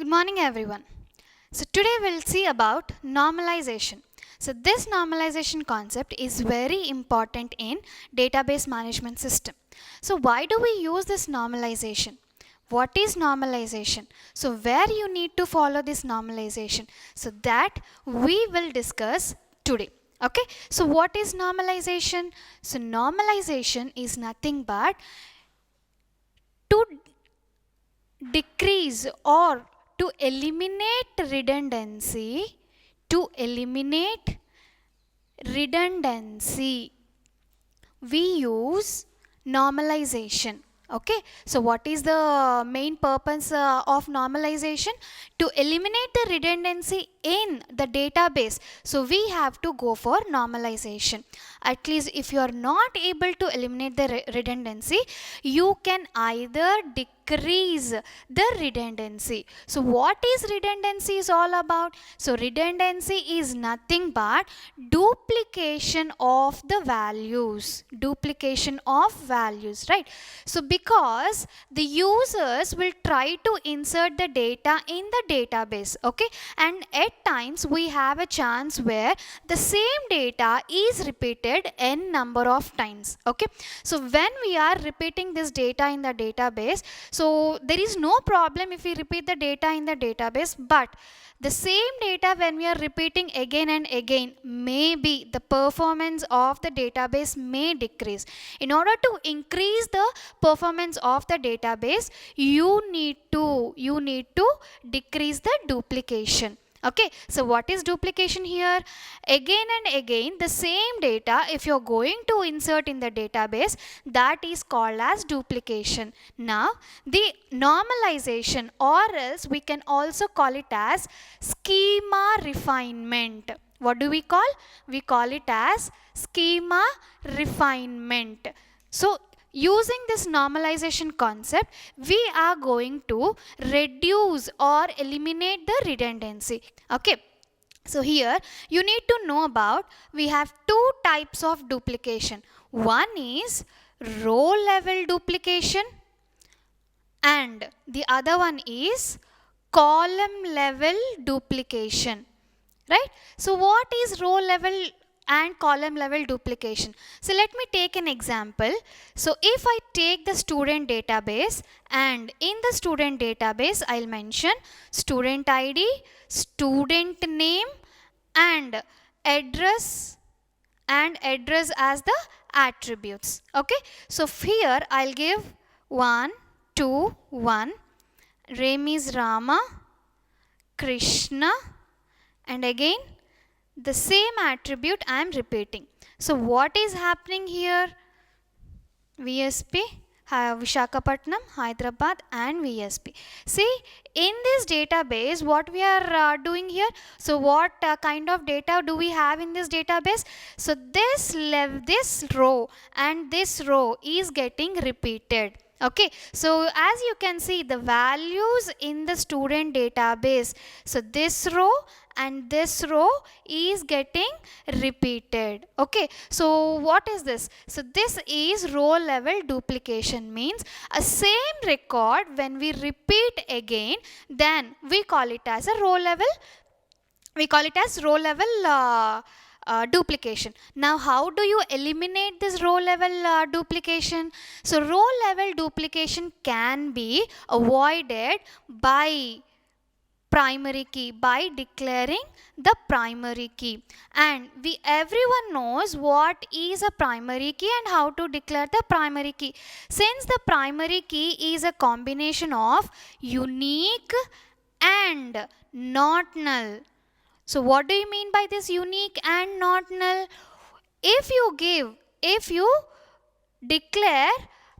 Good morning everyone. So today we'll see about normalization. So this normalization concept is very important in database management system. So why do we use this normalization? What is normalization? So where you need to follow this normalization? So that we will discuss today. Okay. So what is normalization? So normalization is nothing but to decrease or to eliminate redundancy we use normalization. Okay, so what is the main purpose of normalization? To eliminate the redundancy in the database, so we have to go for normalization. At least if you are not able to eliminate the redundancy, you can either decrease the redundancy. So what is redundancy is all about? So redundancy is nothing but duplication of the values, right? So because the users will try to insert the data in the database, okay, and at times we have a chance where the same data is repeated n number of times. Okay, so when we are repeating this data in the database, so there is no problem if we repeat the data in the database, but the same data when we are repeating again and again, maybe the performance of the database may decrease. In order to increase the performance of the database, you need to decrease the duplication. Okay, so what is duplication here? Again and again the same data if you're going to insert in the database, that is called as duplication. Now the normalization, or else we can also call it as schema refinement. What do we call? We call it as schema refinement. So using this normalization concept, we are going to reduce or eliminate the redundancy. Okay, so here you need to know about, we have two types of duplication. One is row level duplication and the other one is column level duplication, right? So what is row level and column level duplication? So let me take an example. So if I take the student database, and in the student database I'll mention student ID, student name and address as the attributes. Okay, so here I'll give 1 2 1, Ram is Rama, Krishna, and again the same attribute I am repeating. So what is happening here? VSP, Vishakhapatnam, Hyderabad and VSP. See, in this database what we are doing here? So what kind of data do we have in this database? So this row and this row is getting repeated. Okay, so as you can see the values in the student database, so this row and this row is getting repeated. Okay, so what is this? So this is row level duplication, means a same record when we repeat again, then we call it as a row level, duplication. Now how do you eliminate this row level duplication? So row level duplication can be avoided by primary key, by declaring the primary key. And everyone knows what is a primary key and how to declare the primary key. Since the primary key is a combination of unique and not null. So what do you mean by this unique and not null? If you declare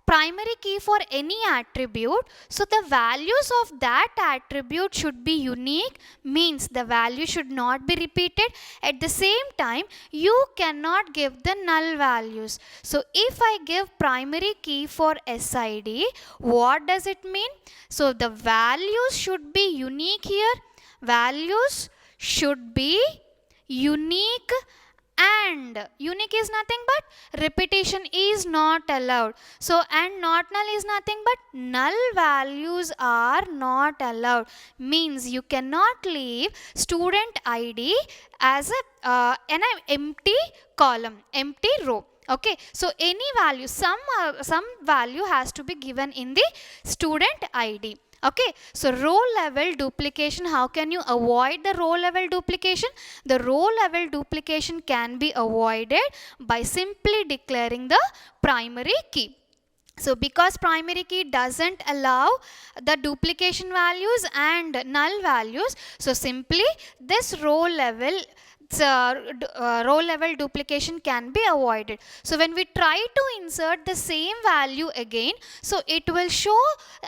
primary key for any attribute, so the values of that attribute should be unique, means the value should not be repeated. At the same time, you cannot give the null values. So if I give primary key for SID, what does it mean? So the values should be unique here. Values should be unique and unique is nothing but repetition is not allowed. So and not null is nothing but null values are not allowed, means you cannot leave student ID as an empty column, empty row. Okay, so any value, some value has to be given in the student ID. Okay, so row level duplication, how can you avoid the row level duplication? The row level duplication can be avoided by simply declaring the primary key. So because primary key doesn't allow the duplication values and null values, so simply this row level duplication can be avoided. So when we try to insert the same value again, so it will show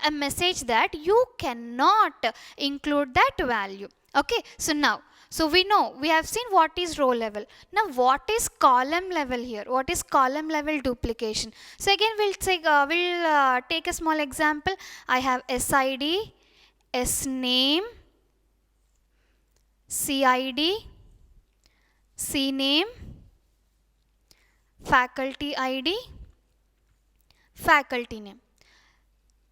a message that you cannot include that value. Okay, so now, so we know, we have seen what is row level. Now what is column level here? What is column level duplication? So again we'll take a small example. I have SID, SNAME, CID, CNAME, faculty ID, faculty name.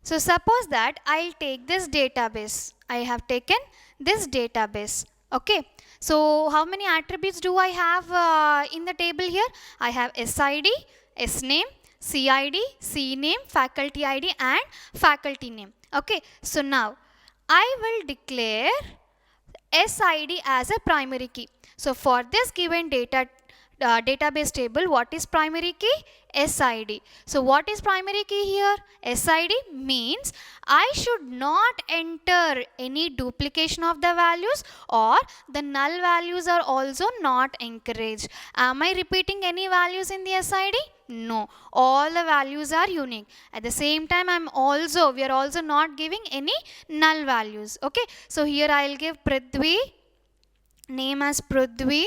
So suppose that I'll take this database. I have taken this database. Okay. So how many attributes do I have in the table here? I have SID, SNAME, CID, CNAME, faculty ID and faculty name. Okay. So now I will declare SID as a primary key. So for this given database table, what is primary key? SID. So what is primary key here? SID means I should not enter any duplication of the values, or the null values are also not encouraged. Am I repeating any values in the SID? No, all the values are unique. At the same time, we are also not giving any null values. Okay, so here I will give Prithvi, name as Prithvi,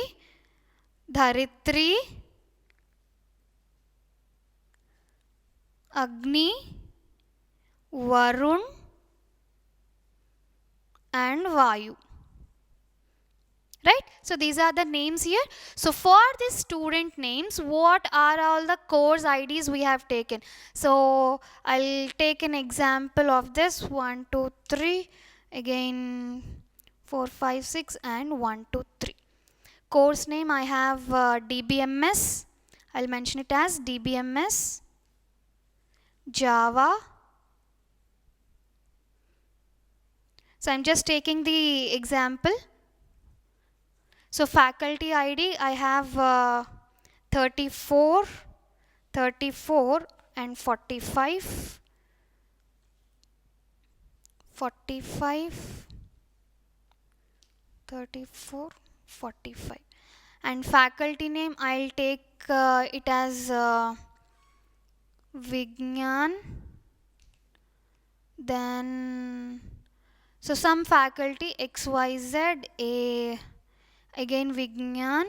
Dharitri, Agni, Varun and Vayu. Right? So these are the names here. So for these student names, what are all the course IDs we have taken? So I'll take an example of this. 1, 2, 3, again 4, 5, 6 and 1, 2, 3. Course name I have DBMS. I'll mention it as DBMS, Java. So I'm just taking the example. So faculty ID I have 34, 34 and 45, 45, 34, 45. And faculty name I'll take it as Vignan. Then so some faculty XYZ, again Vignan,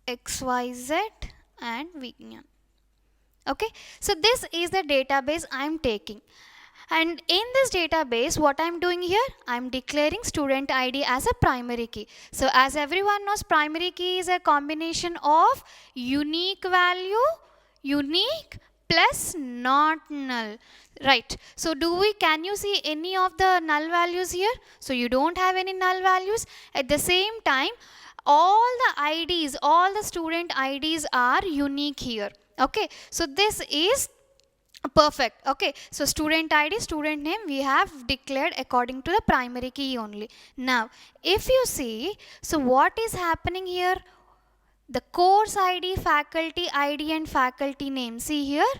XYZ and Vignan. Okay, so this is the database I am taking. And in this database, what I am doing here, I am declaring student ID as a primary key. So as everyone knows, primary key is a combination of unique value, unique plus not null. Right. So can you see any of the null values here? So you don't have any null values. At the same time, all the IDs, all the student IDs are unique here. Okay. So this is perfect. Okay, so student ID, student name we have declared according to the primary key only. Now if you see, so what is happening here? The course ID, faculty ID and faculty name, see here,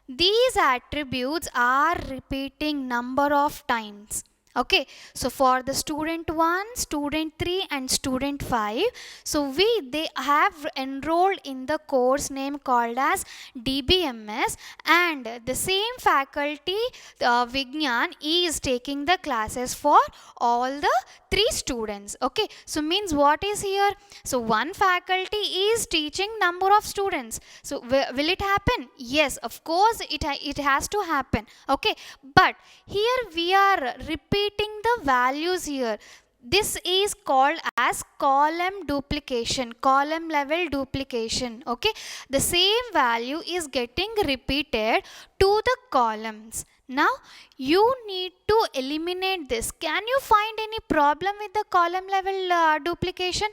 these attributes are repeating number of times. Okay, so for the student 1, student 3 and student 5, so they have enrolled in the course name called as DBMS, and the same faculty Vignan is taking the classes for all the 3 students. Okay, so means what is here? So one faculty is teaching number of students. So will it happen? Yes, of course it has to happen. Okay, but here we are repeating the values here. this is called as column duplication, column level duplication. Okay, the same value is getting repeated to the columns. Now you need to eliminate this. Can you find any problem with the column level duplication?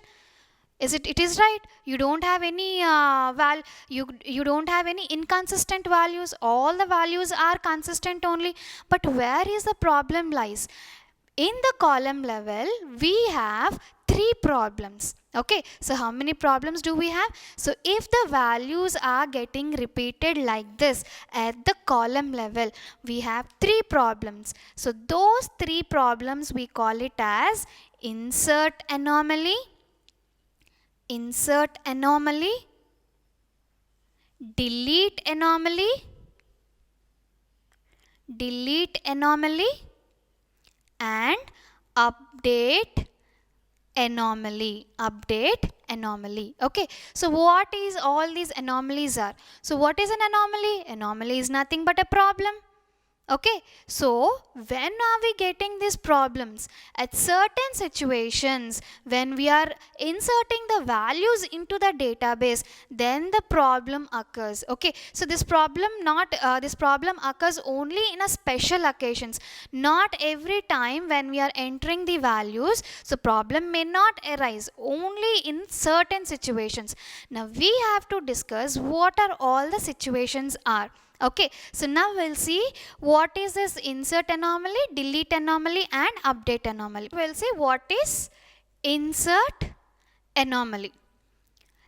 It is right, you don't have any you don't have any inconsistent values, all the values are consistent only. But where is the problem lies? In the column level we have three problems. Okay, so how many problems do we have? So if the values are getting repeated like this at the column level, we have three problems. So those three problems we call it as insert anomaly, insert anomaly, delete anomaly, delete anomaly, and update anomaly, update anomaly. Okay, so what is all these anomalies are? So what is an anomaly? Anomaly is nothing but a problem. Okay, so when are we getting these problems? At certain situations, when we are inserting the values into the database, then the problem occurs. Okay, so this problem this problem occurs only in a special occasions. Not every time when we are entering the values, so problem may not arise, only in certain situations. Now we have to discuss what are all the situations are. Okay, so now we'll see what is this insert anomaly, delete anomaly, and update anomaly. We'll see what is insert anomaly.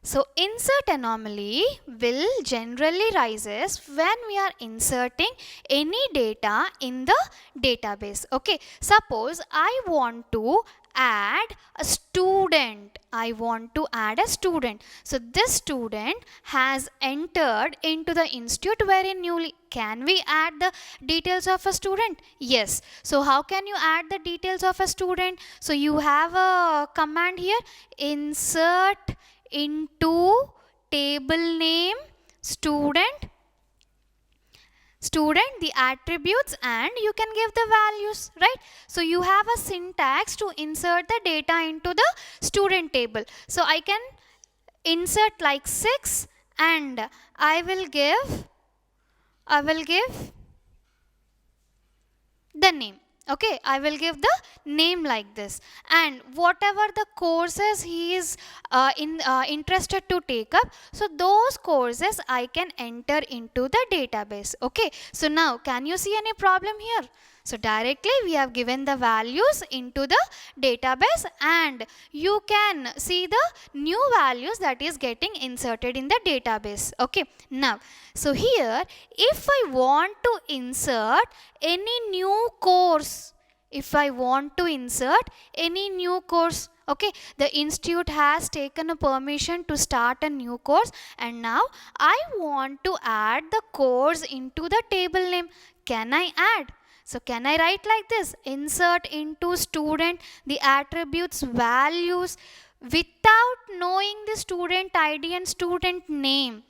So insert anomaly will generally rises when we are inserting any data in the database. Okay, suppose I want to add a student. I want to add a student. So this student has entered into the institute very newly. Can we add the details of a student? Yes. So how can you add the details of a student? So you have a command here, insert into table name student, the attributes, and you can give the values, right? So you have a syntax to insert the data into the student table. So I can insert like 6 and I will give the name. Okay, I will give the name like this, and whatever the courses he is interested to take up, so those courses I can enter into the database. Okay, so now can you see any problem here? So directly we have given the values into the database, and you can see the new values that is getting inserted in the database. Okay, now so here if I want to insert any new course, if I want to insert any new course, okay, the institute has taken a permission to start a new course, and now I want to add the course into the table name. Can I add? So can I write like this? Insert into student the attributes values without knowing the student ID and student name.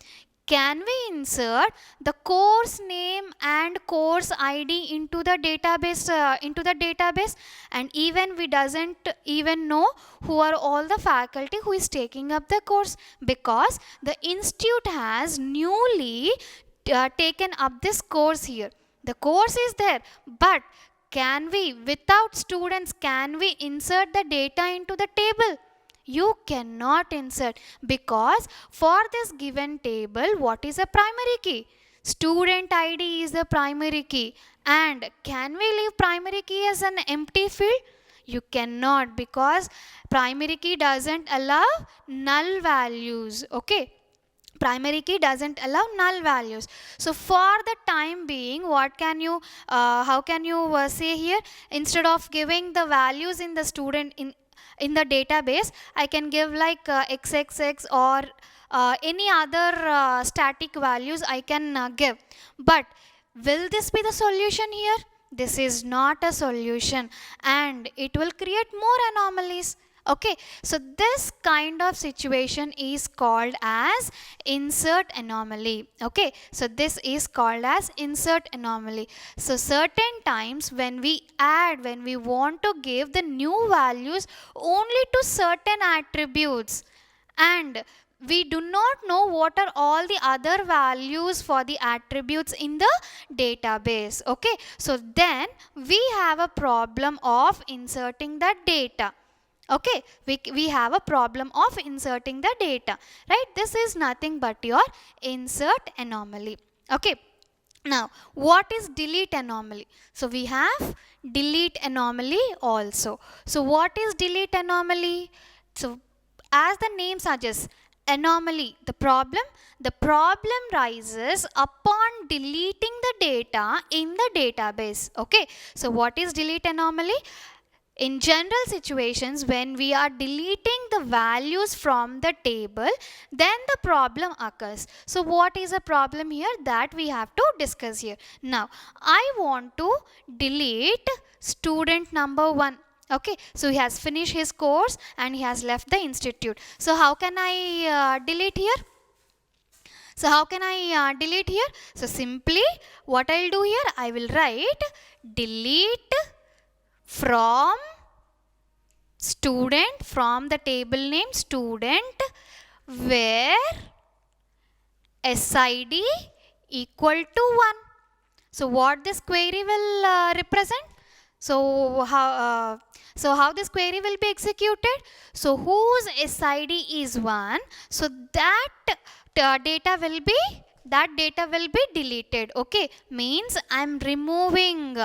Can we insert the course name and course ID into the database, and even we doesn't even know who are all the faculty who is taking up the course, because the institute has newly taken up this course here. The course is there, but can we, without students, can we insert the data into the table? You cannot insert, because for this given table, what is a primary key? Student ID is the primary key. And can we leave primary key as an empty field? You cannot, because primary key doesn't allow null values. Okay, primary key doesn't allow null values. So for the time being, what can you how can you say here, instead of giving the values in the student in the database, I can give like xxx or any other static values I can give. But will this be the solution here? This is not a solution, and it will create more anomalies. Okay, so this kind of situation is called as insert anomaly. Okay, so this is called as insert anomaly. So certain times when we add, when we want to give the new values only to certain attributes, and we do not know what are all the other values for the attributes in the database. Okay, so then we have a problem of inserting that data. Okay, we have a problem of inserting the data, right? This is nothing but your insert anomaly. Okay, now what is delete anomaly? So we have delete anomaly also. So what is delete anomaly? So as the name suggests, anomaly, the problem rises upon deleting the data in the database. Okay, so what is delete anomaly? In general situations, when we are deleting the values from the table, then the problem occurs. So what is a problem here that we have to discuss here? Now, I want to delete student number 1. Okay, so he has finished his course and he has left the institute. So how can I delete here? So how can I delete here? So simply what I'll do here, I will write delete from student, from the table name student, where SID equal to 1. So what this query will represent? So how this query will be executed? So whose SID is 1, so that data will be deleted. Okay, means I'm removing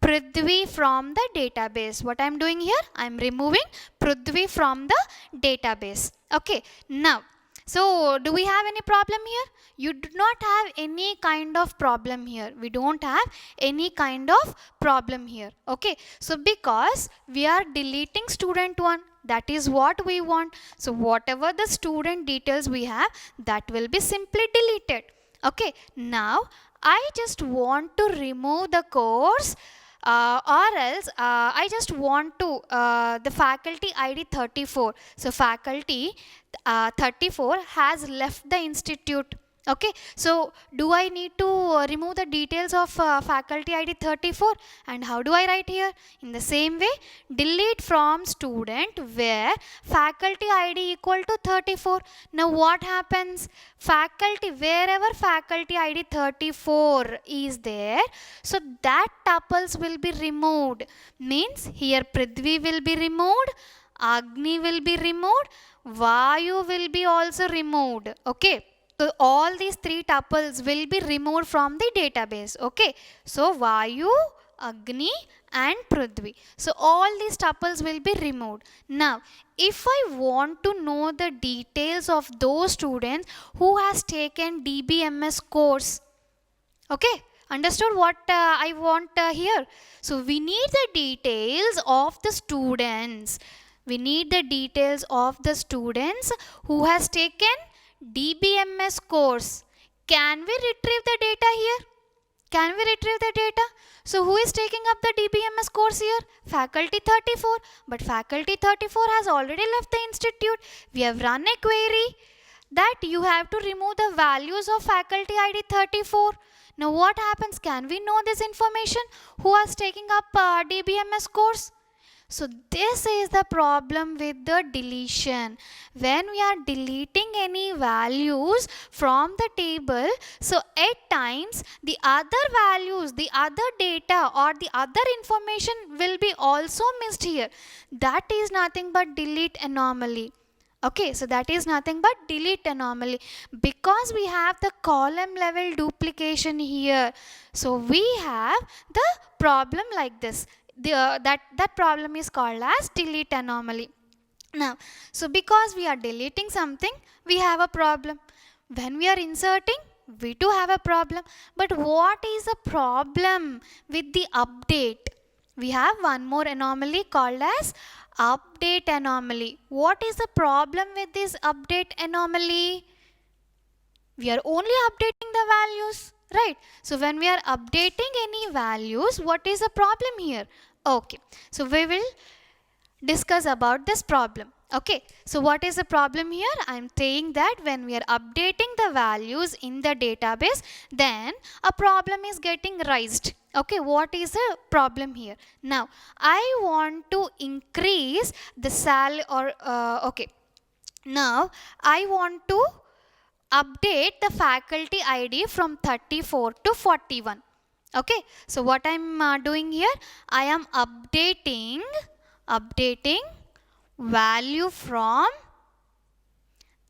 Prithvi from the database. What I'm doing here? I'm removing Prithvi from the database. Okay, now, so do we have any problem here? You do not have any kind of problem here. We don't have any kind of problem here. Okay, so because we are deleting student 1, that is what we want. So whatever the student details we have, that will be simply deleted. Okay, now I just want to remove the course, or else I just want to the faculty ID 34. So faculty 34 has left the institute. Okay, so do I need to remove the details of faculty ID 34? And how do I write here? In the same way, delete from student where faculty ID equal to 34. Now what happens? Faculty, wherever faculty ID 34 is there, so that tuples will be removed. Means here Prithvi will be removed, Agni will be removed, Vayu will be also removed. Okay, so all these 3 tuples will be removed from the database. Okay, so Vayu, Agni and Prithvi. So all these tuples will be removed. Now, if I want to know the details of those students who has taken DBMS course, okay, understood what I want here? So we need the details of the students. We need the details of the students who has taken DBMS course. Can we retrieve the data here? Can we retrieve the data? So who is taking up the DBMS course here? Faculty 34. But faculty 34 has already left the institute. We have run a query that you have to remove the values of faculty ID 34. Now what happens? Can we know this information? Who is taking up DBMS course? So this is the problem with the deletion. When we are deleting any values from the table, so at times the other values, the other data or the other information will be also missed here. That is nothing but delete anomaly. Okay, so that is nothing but delete anomaly, because we have the column level duplication here. So we have the problem like this. That problem is called as delete anomaly. Now, so because we are deleting something, we have a problem. When we are inserting, we too have a problem. But what is the problem with the update? We have one more anomaly called as update anomaly. What is the problem with this update anomaly? We are only updating the values, right? So when we are updating any values, what is the problem here? Okay, so we will discuss about this problem. Okay, so what is the problem here? I am saying that when we are updating the values in the database, then a problem is getting raised. Okay, what is the problem here? Now I want to increase the salary, or okay, now I want to update the faculty ID from 34 to 41. Okay, so what I'm doing here, I am updating value from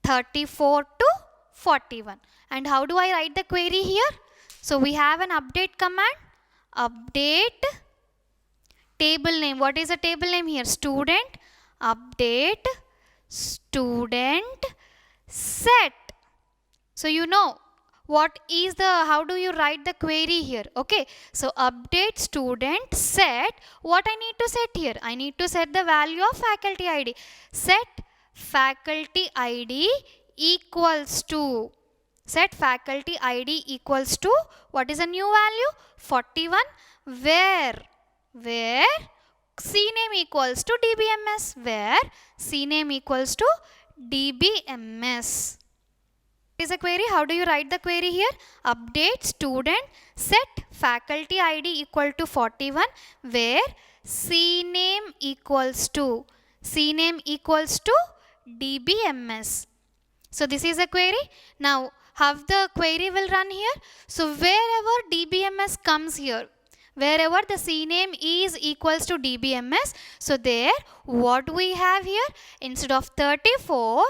34 to 41. And how do I write the query here? So we have an update command, update table name. What is the table name here? Student. Update student set. So you know what is the, how do you write the query here? Okay, so update student set. What I need to set here? I need to set the value of faculty ID. Set faculty ID equals to, set faculty ID equals to, what is a new value? 41, where CNAME equals to DBMS, where CNAME equals to DBMS. Is a query. How do you write the query here? Update student set faculty ID equal to 41, where CNAME equals to DBMS. So this is a query. Now how the query will run here? So wherever DBMS comes here, wherever the CNAME is equals to DBMS, so there what we have here, instead of 34,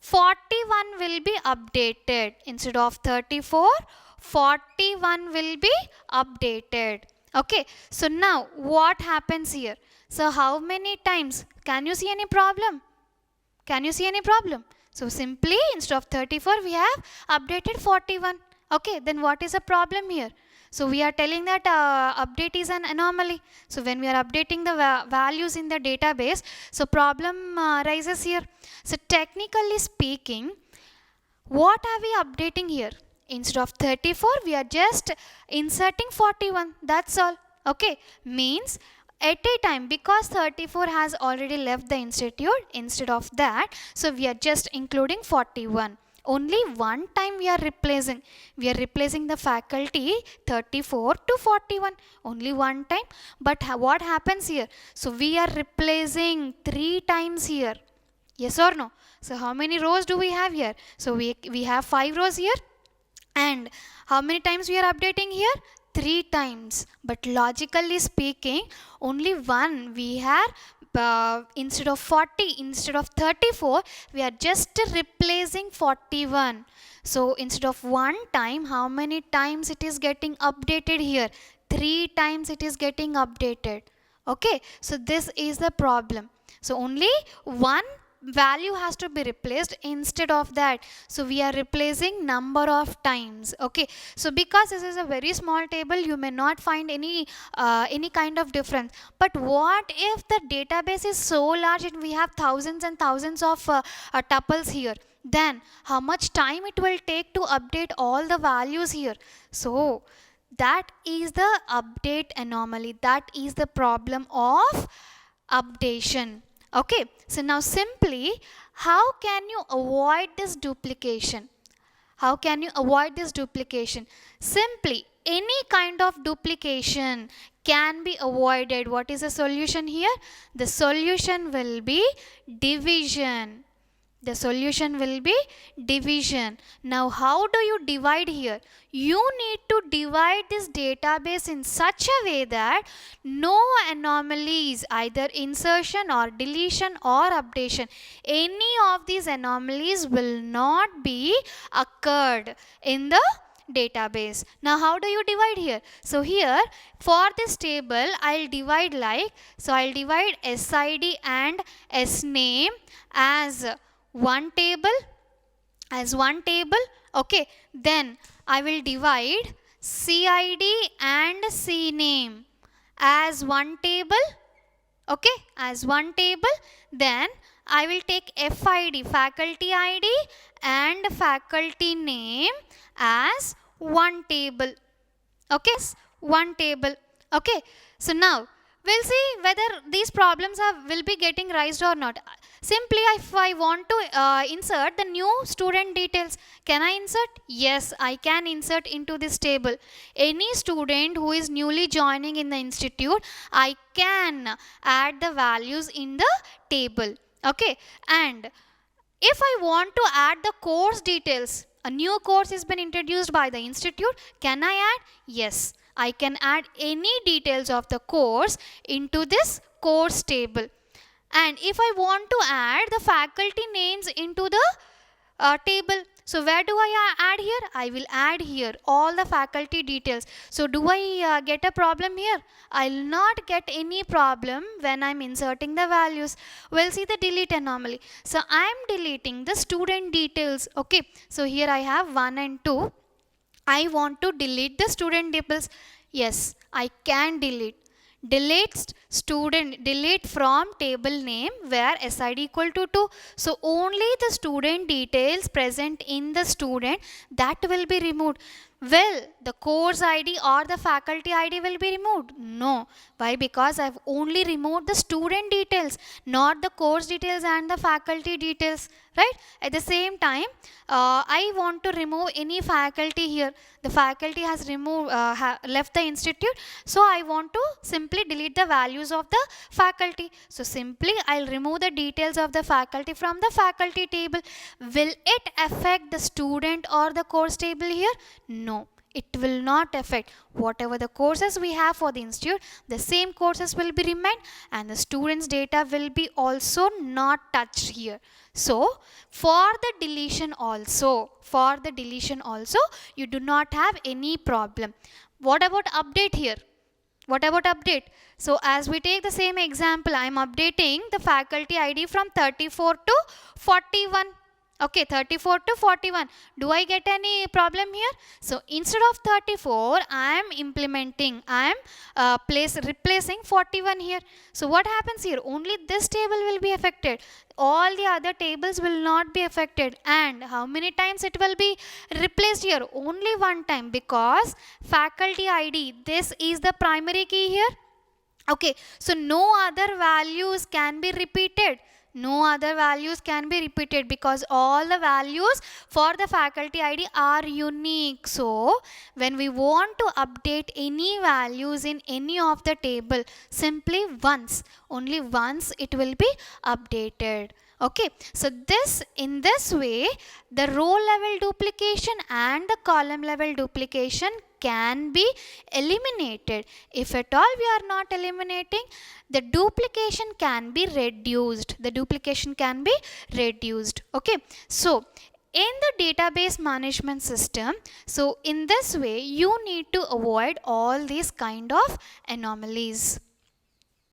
41 will be updated. Instead of 34, 41 will be updated. Okay, so now what happens here? So how many times? Can you see any problem? Can you see any problem? So simply instead of 34 we have updated 41. Okay, then what is the problem here? So we are telling that update is an anomaly. So when we are updating the values in the database, so problem rises here. So technically speaking, what are we updating here? Instead of 34, we are just inserting 41. That's all. Okay, means at a time, because 34 has already left the institute, instead of that, so we are just including 41. Only one time we are replacing. We are replacing the faculty 34 to 41. Only one time. But what happens here? So we are replacing 3 times here. Yes or no? So how many rows do we have here? So we have 5 rows here. And how many times we are updating here? 3 times. But logically speaking, only one we have. Instead of 40, instead of 34, we are just replacing 41. So instead of one time, how many times it is getting updated here? 3 times it is getting updated. Okay, so this is the problem. So only one value has to be replaced instead of that. So we are replacing number of times. Okay, so because this is a very small table, you may not find any kind of difference. But what if the database is so large and we have thousands and thousands of tuples here? Then how much time it will take to update all the values here? So that is the update anomaly. That is the problem of updation. Okay, so now simply, how can you avoid this duplication? How can you avoid this duplication? Simply, any kind of duplication can be avoided. What is the solution here? The solution will be division. The solution will be division. Now how do you divide here? You need to divide this database in such a way that no anomalies, either insertion or deletion or updation, any of these anomalies will not be occurred in the database. Now how do you divide here? So here for this table I'll divide like, so I'll divide SID and SNAME as one table, okay. Then I will divide CID and CNAME as one table, okay, as one table. Then I will take FID, faculty ID, and faculty name as one table, okay, one table. Okay, so now we'll see whether these problems will be getting raised or not. Simply, if I want to insert the new student details, can I insert? Yes, I can insert into this table. Any student who is newly joining in the institute, I can add the values in the table. Okay, and if I want to add the course details, a new course has been introduced by the institute, can I add? Yes, I can add any details of the course into this course table. And if I want to add the faculty names into the table, so where do I add here? I will add here all the faculty details. So do I get a problem here? I'll not get any problem when I'm inserting the values. We'll see the delete anomaly. So I'm deleting the student details. Okay, so here I have 1 and 2. I want to delete the student details. Yes, I can delete. Delete from table name where SID equal to 2. So only the student details present in the student that will be removed. Will the course ID or the faculty ID will be removed? No. Why? Because I've only removed the student details, not the course details and the faculty details, right? At the same time, I want to remove any faculty here. The faculty has left the institute, so I want to simply delete the values of the faculty. So simply I'll remove the details of the faculty from the faculty table. Will it affect the student or the course table here? No, it will not affect. Whatever the courses we have for the institute, the same courses will be remain, and the students data will be also not touched here. So for the deletion also, you do not have any problem. What about update here? What about update? So as we take the same example, I am updating the faculty ID from 34 to 41. Okay, 34 to 41. Do I get any problem here? So instead of 34, I am replacing 41 here. So what happens here? Only this table will be affected. All the other tables will not be affected. And how many times it will be replaced here? Only one time, because faculty ID, this is the primary key here. Okay, so no other values can be repeated. No other values can be repeated because all the values for the faculty ID are unique. So when we want to update any values in any of the table, simply once, only once it will be updated. Okay, so in this way, the row level duplication and the column level duplication can be eliminated. If at all we are not eliminating, the duplication can be reduced. Okay, so in the database management system, so in this way you need to avoid all these kind of anomalies.